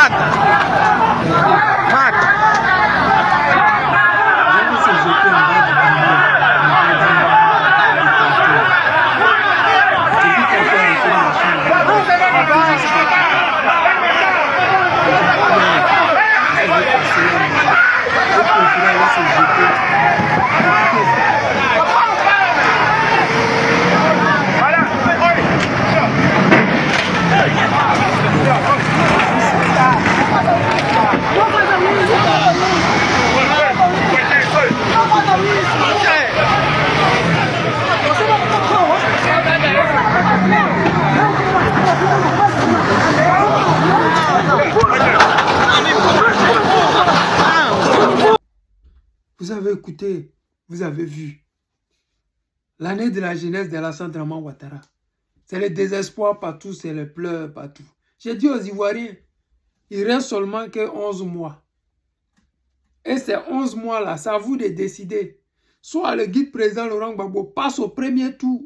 Marc. Marc. Vous avez écouté, vous avez vu. L'année de la jeunesse d'Alassane Draman Ouattara. C'est le désespoir partout, c'est le pleurs partout. J'ai dit aux Ivoiriens, il reste seulement que 11 mois. Et ces 11 mois-là, c'est à vous de décider. Soit le guide président Laurent Gbagbo passe au premier tour,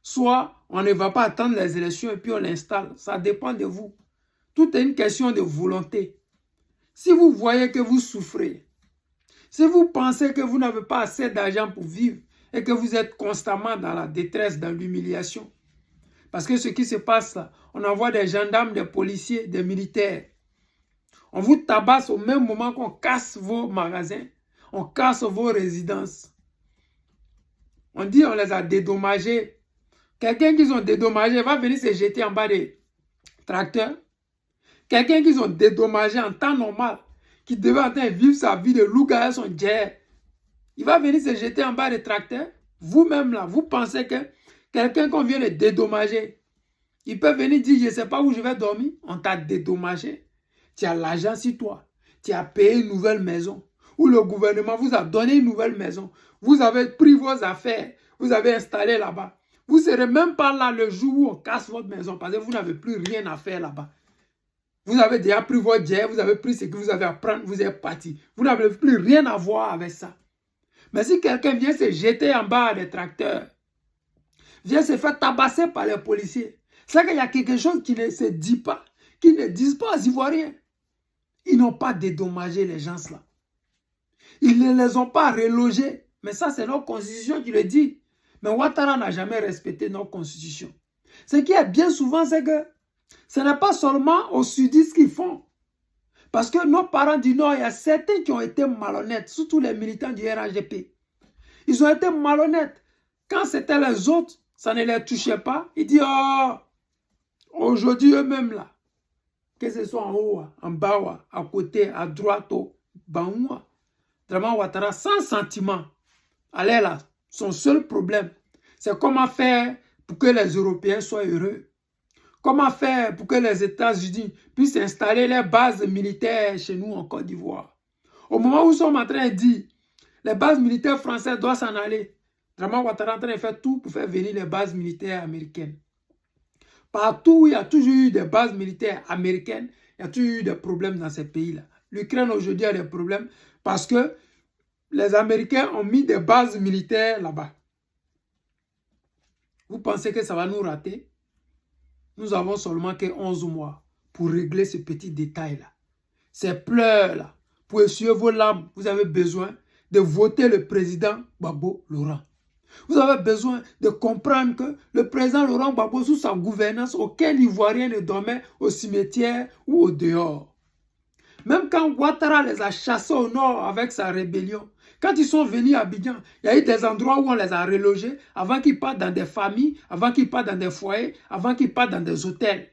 soit on ne va pas attendre les élections et puis on l'installe. Ça dépend de vous. Tout est une question de volonté. Si vous voyez que vous souffrez, si vous pensez que vous n'avez pas assez d'argent pour vivre et que vous êtes constamment dans la détresse, dans l'humiliation, parce que ce qui se passe là, on envoie des gendarmes, des policiers, des militaires. On vous tabasse au même moment qu'on casse vos magasins, on casse vos résidences. On dit on les a dédommagés. Quelqu'un qu'ils ont dédommagé va venir se jeter en bas des tracteurs. Quelqu'un qu'ils ont dédommagé en temps normal, qui devait en train de vivre sa vie de loup-garou à son jet, il va venir se jeter en bas des tracteurs. Vous-même là, vous pensez que quelqu'un qu'on vient de dédommager, il peut venir dire, je ne sais pas où je vais dormir. On t'a dédommagé. Tu as l'argent sur toi. Tu as payé une nouvelle maison. Ou le gouvernement vous a donné une nouvelle maison. Vous avez pris vos affaires. Vous avez installé là-bas. Vous ne serez même pas là le jour où on casse votre maison parce que vous n'avez plus rien à faire là-bas. Vous avez déjà pris votre jet, vous avez pris ce que vous avez à prendre, vous êtes parti. Vous n'avez plus rien à voir avec ça. Mais si quelqu'un vient se jeter en bas des tracteurs, vient se faire tabasser par les policiers, c'est qu'il y a quelque chose qui ne se dit pas, qui ne disent pas aux Ivoiriens. Ils n'ont pas dédommagé les gens là. Ils ne les ont pas relogés. Mais ça, c'est notre constitution qui le dit. Mais Ouattara n'a jamais respecté notre constitution. Ce qui est bien souvent, c'est que ce n'est pas seulement aux sudistes qu'ils font. Parce que nos parents du Nord, il y a certains qui ont été malhonnêtes, surtout les militants du RHDP. Ils ont été malhonnêtes. Quand c'était les autres, ça ne les touchait pas. Ils disent, oh, aujourd'hui eux-mêmes là, que ce soit en haut, en bas, à côté, à droite, au bas, Draman Ouattara, sans sentiment, allez là, son seul problème, c'est comment faire pour que les Européens soient heureux. Comment faire pour que les États-Unis puissent installer les bases militaires chez nous en Côte d'Ivoire. Au moment où nous sommes en train de dire, les bases militaires françaises doivent s'en aller, Draman Ouattara est en train de faire tout pour faire venir les bases militaires américaines. Partout où il y a toujours eu des bases militaires américaines, il y a toujours eu des problèmes dans ces pays-là. L'Ukraine aujourd'hui a des problèmes parce que les Américains ont mis des bases militaires là-bas. Vous pensez que ça va nous rater? Nous avons seulement que 11 mois pour régler ce petit détail-là. Ces pleurs-là, pour essuyer vos larmes, vous avez besoin de voter le président Gbagbo Laurent. Vous avez besoin de comprendre que le président Laurent Gbagbo, sous sa gouvernance, aucun Ivoirien ne dormait au cimetière ou au dehors. Même quand Ouattara les a chassés au nord avec sa rébellion, quand ils sont venus à Abidjan, il y a eu des endroits où on les a relogés avant qu'ils partent dans des familles, avant qu'ils partent dans des foyers, avant qu'ils partent dans des hôtels.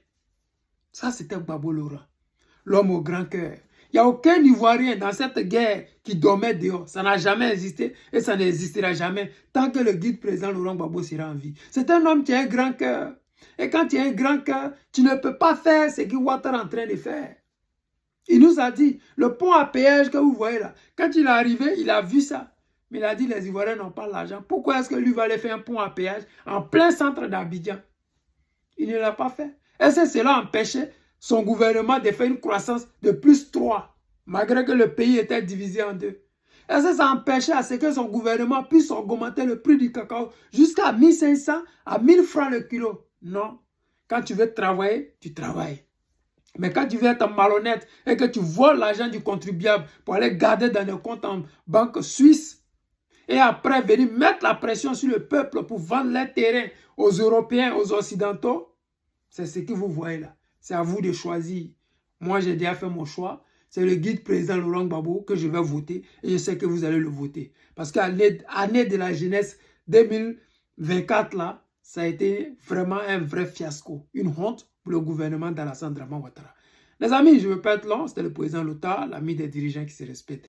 Ça, c'était Gbagbo Laurent, l'homme au grand cœur. Il n'y a aucun Ivoirien dans cette guerre qui dormait dehors. Ça n'a jamais existé et ça n'existera jamais tant que le guide président Laurent Gbagbo sera en vie. C'est un homme qui a un grand cœur. Et quand tu as un grand cœur, tu ne peux pas faire ce que Ouattara est en train de faire. Il nous a dit, le pont à péage que vous voyez là, quand il est arrivé, il a vu ça. Mais il a dit, les Ivoiriens n'ont pas l'argent. Pourquoi est-ce que lui va aller faire un pont à péage en plein centre d'Abidjan? Il ne l'a pas fait. Est-ce que cela empêchait son gouvernement de faire une croissance de plus 3, malgré que le pays était divisé en deux? Est-ce que ça empêchait à ce que son gouvernement puisse augmenter le prix du cacao jusqu'à 1500 à 1000 francs le kilo? Non. Quand tu veux travailler, tu travailles. Mais quand tu viens être malhonnête et que tu voles l'argent du contribuable pour aller garder dans un compte en banque suisse et après venir mettre la pression sur le peuple pour vendre les terrains aux Européens, aux Occidentaux, c'est ce que vous voyez là. C'est à vous de choisir. Moi, j'ai déjà fait mon choix. C'est le guide président Laurent Gbagbo que je vais voter et je sais que vous allez le voter. Parce qu'à l'année de la jeunesse 2024 là, ça a été vraiment un vrai fiasco. Une honte pour le gouvernement d'Alassane Draman Ouattara. Les amis, je ne veux pas être long. C'était le président Lota, l'ami des dirigeants qui se respectent.